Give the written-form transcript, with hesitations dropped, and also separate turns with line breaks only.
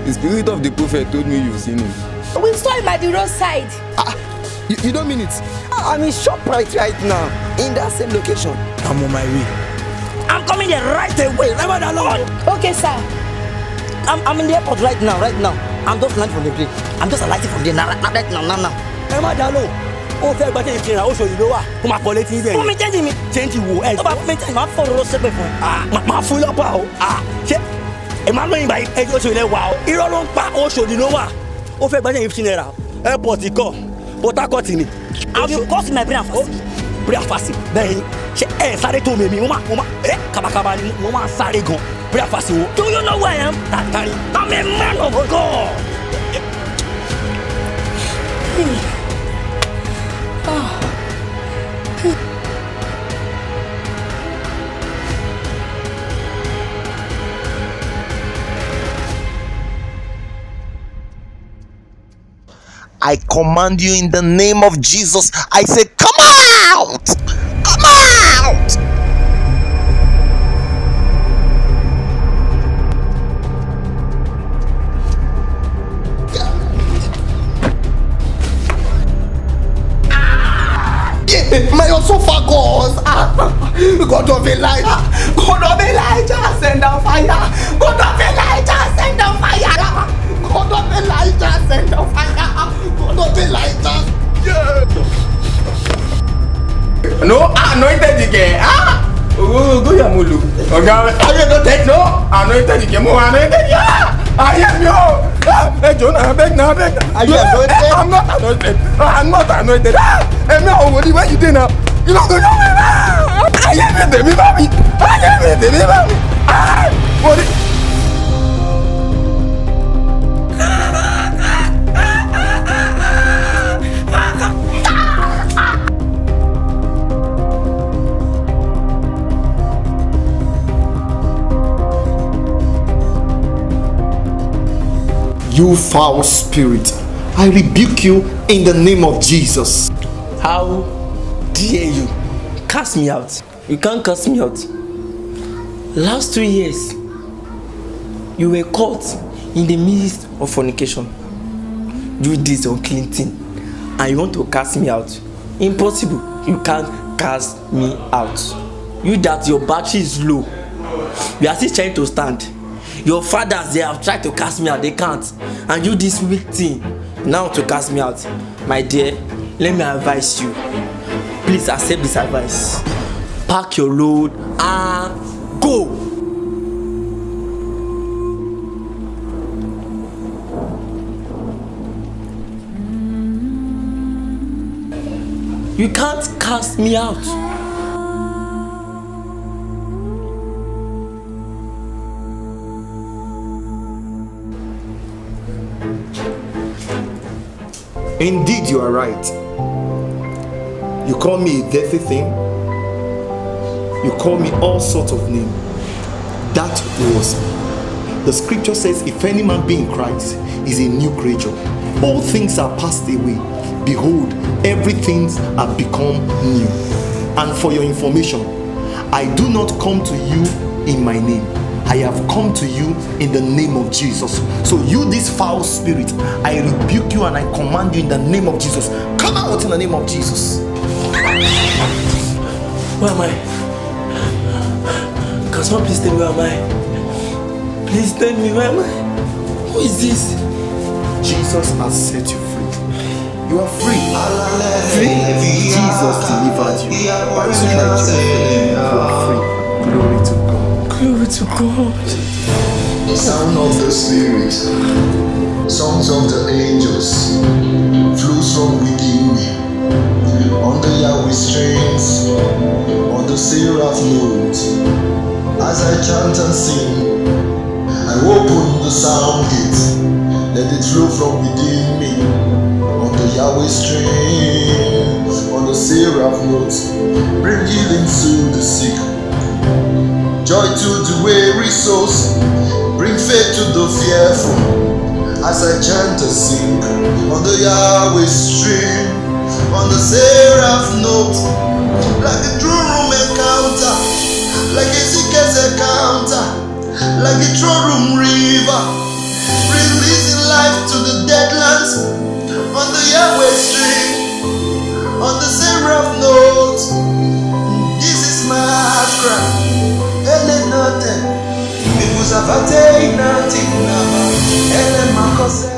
The spirit of the prophet told me you've seen him.
We saw him at the roadside.
You don't mean it?
I'm in Shoprite right now, in that same location.
I'm on my way.
I'm coming there right away, never alone.
Okay, sir.
I'm in the airport right now. I'm just landing from the plane. I'm just alighting from there now.
Emma Dalo. Oh, fair, but if you're also, you know what? Come on, collect it.
Come and change me.
Change you.
Come on, change my phone.
My full up. Emmanuel by Ejo le wa o iro lo npa o so di no wa o fe gba 15 naira airport ko Port Harcourt ni
and you cost my
prayer fasting then se sáré to me mo ma kabakaba ni mo ma sáré gan prayer fasting o
do you know where I am?
Tatari
I'm a man of God.
I command you in the name of Jesus. I say, come out! Come out!
My esophagus! God of Elijah! God of Elijah! Send down fire! God of Elijah! Send down fire! God of Elijah! Send down fire! God of Elijah! Yeah. No, anointed again. Go Yamulu. Okay, are you not dead? No, anointed again. More anointed. Yeah, I am you. Hey, Jonah, beg now, beg. Are you anointed? I'm not anointed. I'm not anointed. Hey, me, what do you do now? You don't go nowhere. I am the baby. I am the baby. What? You foul spirit, I rebuke you in the name of Jesus.
How dare you cast me out? You can't cast me out. Last 2 years, you were caught in the midst of fornication. Do this unclean thing, and you want to cast me out? Impossible. You can't cast me out. You that your battery is low. You are still trying to stand. Your fathers, they have tried to cast me out, they can't. And you this weak thing now to cast me out. My dear, let me advise you. Please accept this advice. Pack your load and go. You can't cast me out.
Indeed, you are right. You call me a dirty thing. You call me all sorts of names. That was the scripture says, if any man be in Christ, is a new creature. All things are passed away. Behold, everything have become new. And for your information, I do not come to you in my name,
I have come to you in the name of Jesus. So you, this foul spirit, I rebuke you and I command you in the name of Jesus. Come out in the name of Jesus.
Where am I? Can someone please tell me where am I? Please tell me where am I? Who is this?
Jesus has set you free. You are free. Free? Jesus delivered you. By his stripes you are free. Glory to God.
Glory to God.
The sound of the Spirit, songs of the angels, flows from within me. On the Yahweh strings, on the seraph notes, as I chant and sing, I open the sound gate, let it flow from within me. On the Yahweh strings, on the seraph notes, bring healing to the sick, joy to the weary souls, bring faith to the fearful. As I chant and sing, on the Yahweh string, on the seraph note, like a true room encounter, like a secret encounter, like a throne room river, releasing life to the deadlands. On the Yahweh string, on the seraph note, this is my cry. Ele nothing, because I've attained nothing now. Ele makose.